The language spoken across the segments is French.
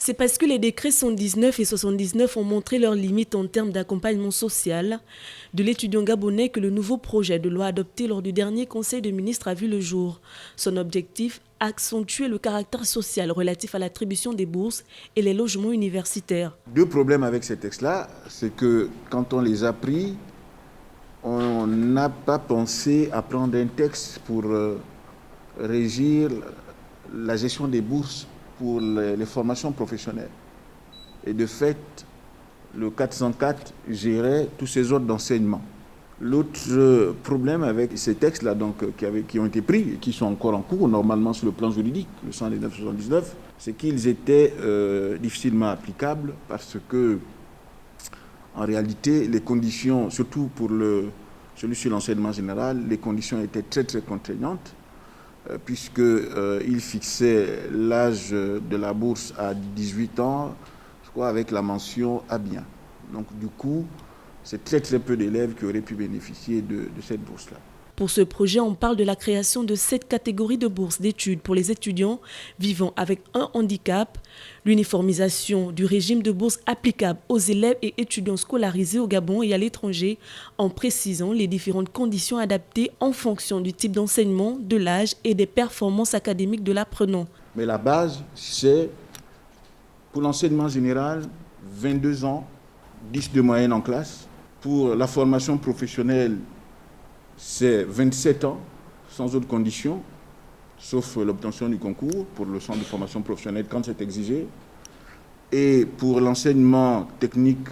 C'est parce que les décrets 119 et 79 ont montré leurs limites en termes d'accompagnement social de l'étudiant gabonais que le nouveau projet de loi adopté lors du dernier Conseil des ministres a vu le jour. Son objectif, accentuer le caractère social relatif à l'attribution des bourses et les logements universitaires. Deux problèmes avec ces textes-là, c'est que quand on les a pris, on n'a pas pensé à prendre un texte pour régir la gestion des bourses pour les formations professionnelles. Et de fait, le 404 gérait tous ces ordres d'enseignement. L'autre problème avec ces textes-là qui ont été pris et qui sont encore en cours, normalement sur le plan juridique, le 119-79, c'est qu'ils étaient difficilement applicables parce que, en réalité, les conditions, surtout pour celui sur l'enseignement général, les conditions étaient très très contraignantes puisqu'il fixait l'âge de la bourse à 18 ans, je crois, avec la mention « à bien ». Donc du coup, c'est très très peu d'élèves qui auraient pu bénéficier de cette bourse-là. Pour ce projet, on parle de la création de 7 catégories de bourses d'études pour les étudiants vivant avec un handicap, l'uniformisation du régime de bourse applicable aux élèves et étudiants scolarisés au Gabon et à l'étranger, en précisant les différentes conditions adaptées en fonction du type d'enseignement, de l'âge et des performances académiques de l'apprenant. Mais la base, c'est pour l'enseignement général, 22 ans, 10 de moyenne en classe. Pour la formation professionnelle, c'est 27 ans, sans autre condition, sauf l'obtention du concours pour le centre de formation professionnelle quand c'est exigé. Et pour l'enseignement technique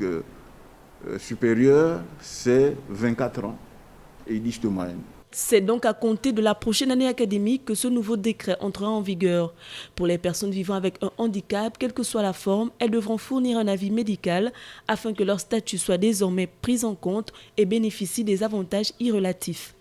supérieur, c'est 24 ans et 10 de moyenne. C'est donc à compter de la prochaine année académique que ce nouveau décret entrera en vigueur. Pour les personnes vivant avec un handicap, quelle que soit la forme, elles devront fournir un avis médical afin que leur statut soit désormais pris en compte et bénéficie des avantages irrelatifs.